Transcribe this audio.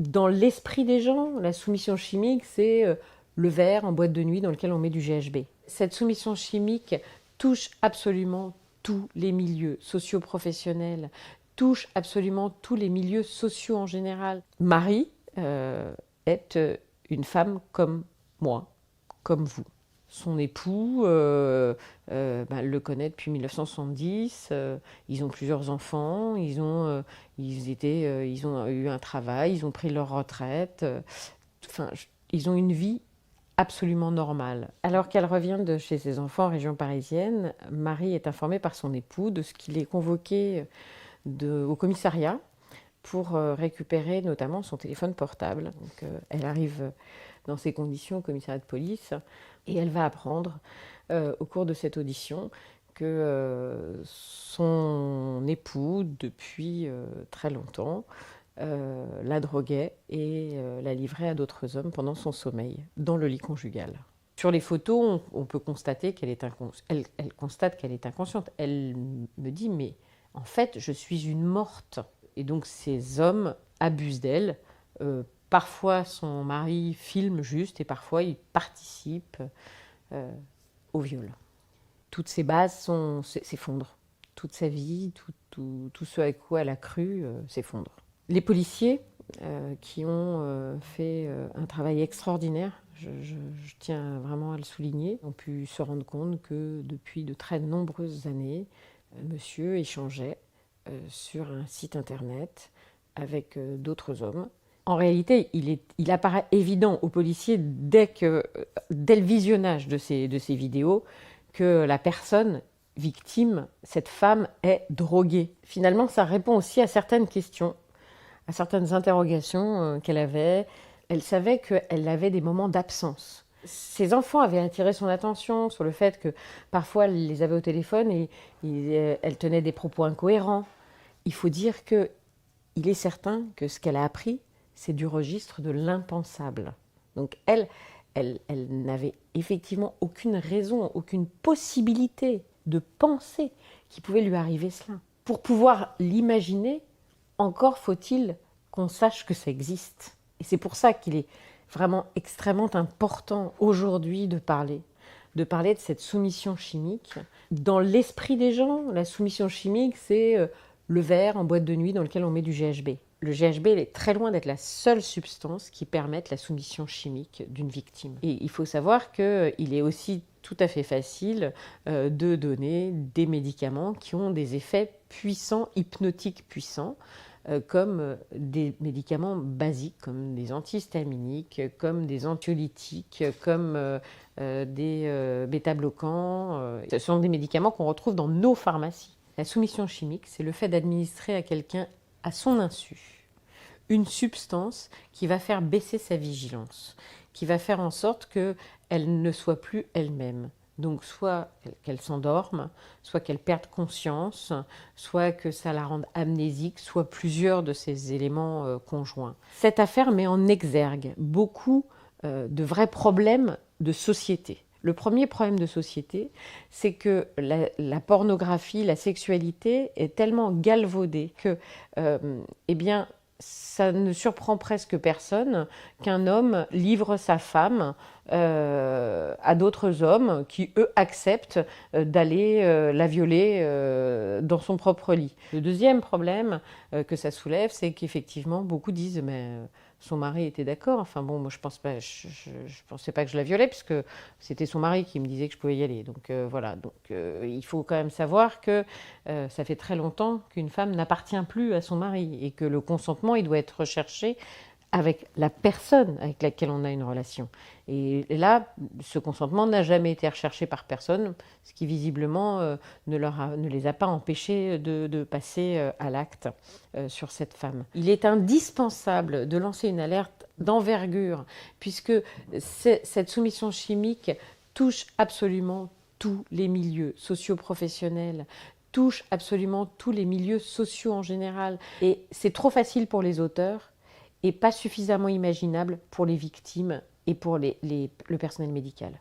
Dans l'esprit des gens, la soumission chimique, c'est le verre en boîte de nuit dans lequel on met du GHB. Cette soumission chimique touche absolument tous les milieux socio-professionnels, touche absolument tous les milieux sociaux en général. Marie est une femme comme moi, comme vous. Son époux le connaît depuis 1970. Ils ont plusieurs enfants. Ils ont eu un travail. Ils ont pris leur retraite. Ils ont une vie absolument normale. Alors qu'elle revient de chez ses enfants en région parisienne, Marie est informée par son époux de ce qu'il est convoqué au commissariat pour récupérer notamment son téléphone portable. Donc, elle arrive dans ces conditions au commissariat de police et elle va apprendre au cours de cette audition que son époux, depuis très longtemps, la droguait et la livrait à d'autres hommes pendant son sommeil, dans le lit conjugal. Sur les photos, on peut constater qu'elle est elle constate qu'elle est inconsciente. Elle me dit, mais en fait, je suis une morte. Et donc ces hommes abusent d'elle. Parfois, son mari filme juste et parfois, il participe au viol. Toutes ses bases s'effondrent. Toute sa vie, tout ce à quoi elle a cru s'effondre. Les policiers qui ont fait un travail extraordinaire, je tiens vraiment à le souligner, ont pu se rendre compte que depuis de très nombreuses années, monsieur échangeait sur un site internet avec d'autres hommes. En réalité, il apparaît évident aux policiers dès le visionnage de ces vidéos que la personne victime, cette femme, est droguée. Finalement, ça répond aussi à certaines questions, à certaines interrogations qu'elle avait. Elle savait qu'elle avait des moments d'absence. Ses enfants avaient attiré son attention sur le fait que parfois elle les avait au téléphone et elle tenait des propos incohérents. Il faut dire qu'il est certain que ce qu'elle a appris, c'est du registre de l'impensable. Donc elle n'avait effectivement aucune raison, aucune possibilité de penser qu'il pouvait lui arriver cela. Pour pouvoir l'imaginer, encore faut-il qu'on sache que ça existe. Et c'est pour ça qu'il est vraiment extrêmement important aujourd'hui de parler de cette soumission chimique. Dans l'esprit des gens, la soumission chimique, c'est le verre en boîte de nuit dans lequel on met du GHB. Le GHB il est très loin d'être la seule substance qui permette la soumission chimique d'une victime. Et il faut savoir qu'il est aussi tout à fait facile de donner des médicaments qui ont des effets puissants, hypnotiques puissants, comme des médicaments basiques, comme des antihistaminiques, comme des anxiolytiques, comme des bêta-bloquants. Ce sont des médicaments qu'on retrouve dans nos pharmacies. La soumission chimique, c'est le fait d'administrer à quelqu'un, à son insu, une substance qui va faire baisser sa vigilance, qui va faire en sorte qu'elle ne soit plus elle-même. Donc soit qu'elle s'endorme, soit qu'elle perde conscience, soit que ça la rende amnésique, soit plusieurs de ces éléments conjoints. Cette affaire met en exergue beaucoup de vrais problèmes de société. Le premier problème de société, c'est que la pornographie, la sexualité est tellement galvaudée que, ça ne surprend presque personne qu'un homme livre sa femme à d'autres hommes qui, eux, acceptent d'aller la violer dans son propre lit. Le deuxième problème que ça soulève, c'est qu'effectivement, beaucoup disent mais son mari était d'accord. Enfin bon, moi je pensais pas que je la violais puisque c'était son mari qui me disait que je pouvais y aller. Donc voilà. Donc il faut quand même savoir que ça fait très longtemps qu'une femme n'appartient plus à son mari et que le consentement il doit être recherché avec la personne avec laquelle on a une relation. Et là, ce consentement n'a jamais été recherché par personne, ce qui visiblement ne les a pas empêchés de passer à l'acte sur cette femme. Il est indispensable de lancer une alerte d'envergure, puisque cette soumission chimique touche absolument tous les milieux socio-professionnels, touche absolument tous les milieux sociaux en général. Et c'est trop facile pour les auteurs et pas suffisamment imaginable pour les victimes et pour le personnel médical.